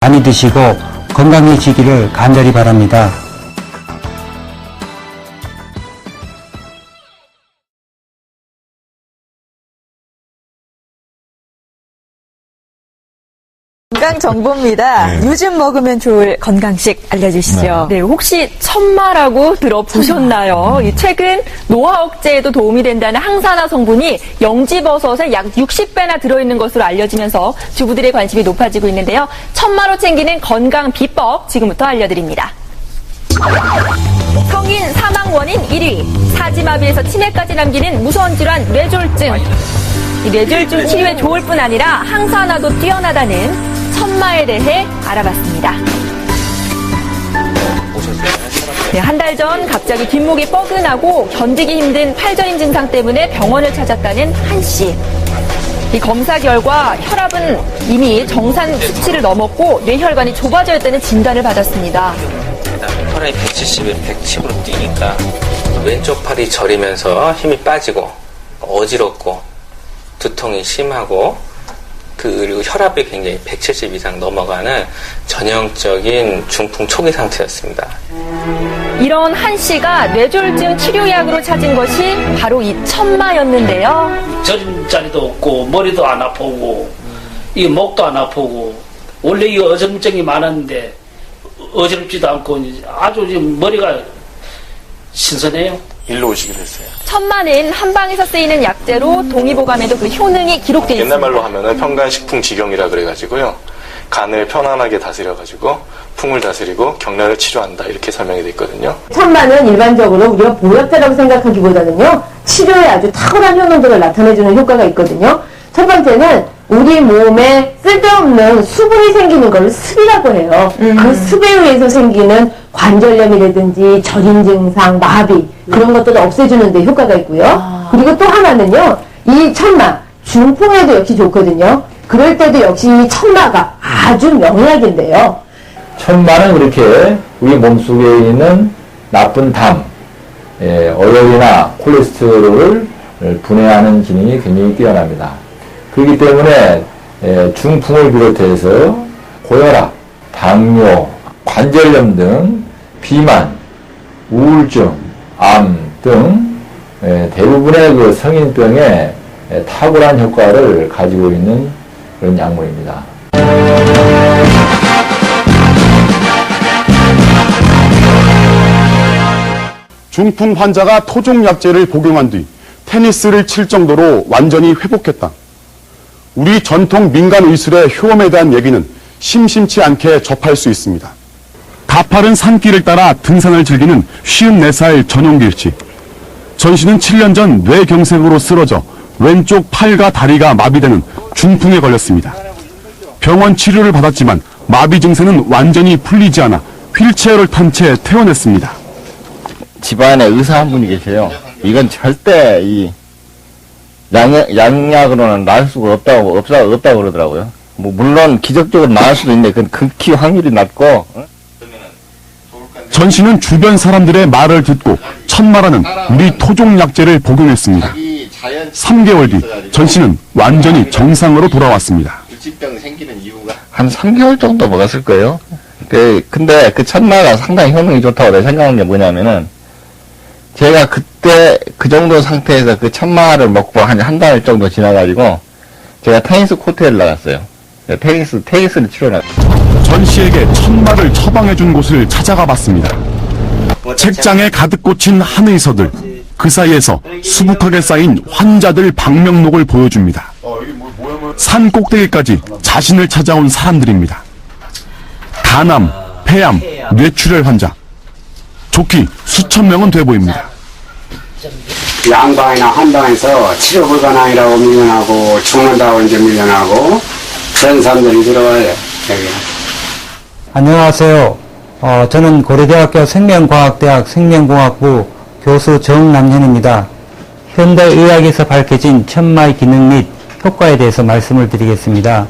많이 드시고 건강해지기를 간절히 바랍니다. 건강 정보입니다. 네. 요즘 먹으면 좋을 건강식 알려주시죠. 네, 혹시 천마라고 들어보셨나요? 최근 노화 억제에도 도움이 된다는 항산화 성분이 영지버섯에 약 60배나 들어있는 것으로 알려지면서 주부들의 관심이 높아지고 있는데요. 천마로 챙기는 건강 비법 지금부터 알려드립니다. 성인 사망 원인 1위, 사지마비에서 치매까지 남기는 무서운 질환 뇌졸중. 이 뇌졸중 치료에 좋을 뿐 아니라 항산화도 뛰어나다는 천마에 대해 알아봤습니다. 네, 한 달 전 갑자기 뒷목이 뻐근하고 견디기 힘든 팔저림 증상 때문에 병원을 찾았다는 한 씨. 이 검사 결과 혈압은 이미 정상 수치를 넘었고 뇌혈관이 좁아져 있다는 진단을 받았습니다. 혈압이 170에 110으로 뛰니까 왼쪽 팔이 저리면서 힘이 빠지고 어지럽고 두통이 심하고 그리고 혈압이 굉장히 170 이상 넘어가는 전형적인 중풍 초기 상태였습니다. 이런 한 씨가 뇌졸중 치료약으로 찾은 것이 바로 이 천마였는데요. 저림자리도 없고 머리도 안 아프고 이 목도 안 아프고 원래 이 어정증이 많았는데 어지럽지도 않고 아주 지금 머리가 신선해요. 일로 오시게 됐어요. 천마는 한방에서 쓰이는 약재로 동의보감에도 그 효능이 기록되어 있습니다. 옛날 말로 하면은 평간식풍지경이라 그래가지고요. 간을 편안하게 다스려가지고 풍을 다스리고 경련을 치료한다 이렇게 설명이 돼 있거든요. 천마는 일반적으로 우리가 보약제라고 생각하기보다는요, 치료에 아주 탁월한 효능들을 나타내주는 효과가 있거든요. 첫 번째는 우리 몸에 쓸데없는 수분이 생기는 걸 습이라고 해요. 그 습에 의해서 생기는 관절염이라든지 저림 증상, 마비 그런 것들을 없애주는 데 효과가 있고요. 그리고 또 하나는요, 이 천마 중풍에도 역시 좋거든요. 그럴 때도 역시 이 천마가 아주 명약인데요. 천마는 그렇게 우리 몸속에 있는 나쁜 담, 어혈이나 콜레스테롤을 분해하는 기능이 굉장히 뛰어납니다. 그렇기 때문에 중풍을 비롯해서 고혈압, 당뇨, 관절염 등 비만, 우울증, 암 등 대부분의 그 성인병에 탁월한 효과를 가지고 있는 그런 약물입니다. 중풍 환자가 토종약제를 복용한 뒤 테니스를 칠 정도로 완전히 회복했다. 우리 전통 민간의술의 효험에 대한 얘기는 심심치 않게 접할 수 있습니다. 가파른 산길을 따라 등산을 즐기는 54살 전용길 씨. 전 씨는 7년 전 뇌경색으로 쓰러져 왼쪽 팔과 다리가 마비되는 중풍에 걸렸습니다. 병원 치료를 받았지만 마비 증세는 완전히 풀리지 않아 휠체어를 탄 채 퇴원했습니다. 집안에 의사 한 분이 계세요. 이건 절대 이 양약으로는 나을 수가 없다고 그러더라고요. 뭐 물론 기적적으로 나을 수도 있는데 그건 극히 확률이 낮고. 전 씨는 주변 사람들의 말을 듣고 천마라는 우리 토종 약재를 복용했습니다. 3개월 뒤 전 씨는 완전히 정상으로 돌아왔습니다. 한 3개월 정도 먹었을 거예요. 근데 그 천마가 상당히 효능이 좋다고 내가 생각한 게 뭐냐면은 제가 그때 그 정도 상태에서 그 천마를 먹고 한 달 정도 지나가지고 제가 테니스 코트에 나갔어요. 테니스를 치러 나갔어요. 전 씨에게 천마를 처방해준 곳을 찾아가 봤습니다. 책장에 가득 꽂힌 한의서들, 그 사이에서 수북하게 쌓인 환자들 방명록을 보여줍니다. 산 꼭대기까지 자신을 찾아온 사람들입니다. 간암, 폐암, 뇌출혈 환자. 좋기 수천 명은 돼 보입니다. 양방이나 한방에서 치료 불가능이라고 밀려나고 죽는다고 이제 밀려나고 그런 사람들이 들어와요. 여기. 안녕하세요. 저는 고려대학교 생명과학대학 생명공학부 교수 정남현입니다. 현대의학에서 밝혀진 천마의 기능 및 효과에 대해서 말씀을 드리겠습니다.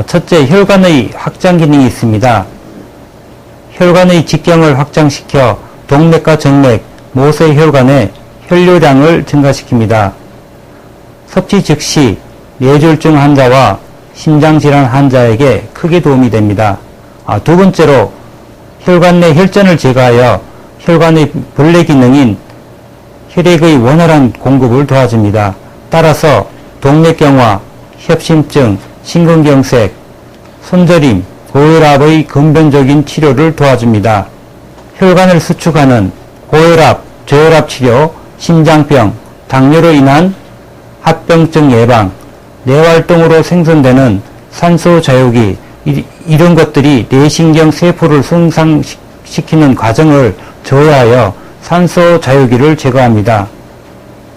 첫째, 혈관의 확장 기능이 있습니다. 혈관의 직경을 확장시켜 동맥과 정맥, 모세혈관의 혈류량을 증가시킵니다. 섭취 즉시 뇌졸중 환자와 심장질환 환자에게 크게 도움이 됩니다. 두 번째로 혈관 내 혈전을 제거하여 혈관의 본래 기능인 혈액의 원활한 공급을 도와줍니다. 따라서 동맥경화, 협심증, 심근경색, 손저림, 고혈압의 근본적인 치료를 도와줍니다. 혈관을 수축하는 고혈압, 저혈압 치료, 심장병, 당뇨로 인한 합병증 예방, 뇌활동으로 생성되는 산소 자유기, 이런 것들이 뇌신경 세포를 손상시키는 과정을 저해하여 산소 자유기를 제거합니다.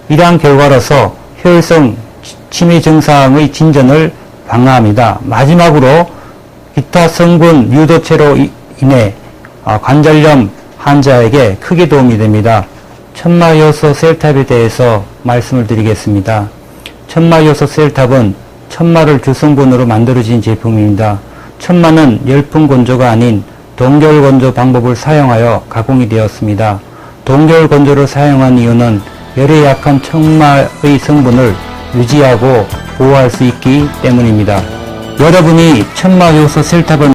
이러한 결과로서 효율성 치매 증상의 진전을 방어합니다. 마지막으로 기타 성분 유도체로 인해 관절염 환자에게 크게 도움이 됩니다. 천마효소 셀탑에 대해서 말씀을 드리겠습니다. 천마효소 셀탑은 천마를 주성분으로 만들어진 제품입니다. 천마는 열풍 건조가 아닌 동결 건조 방법을 사용하여 가공이 되었습니다. 동결 건조를 사용한 이유는 열에 약한 천마의 성분을 유지하고 보호할 수 있기 때문입니다. 여러분이 천마효소 셀탑을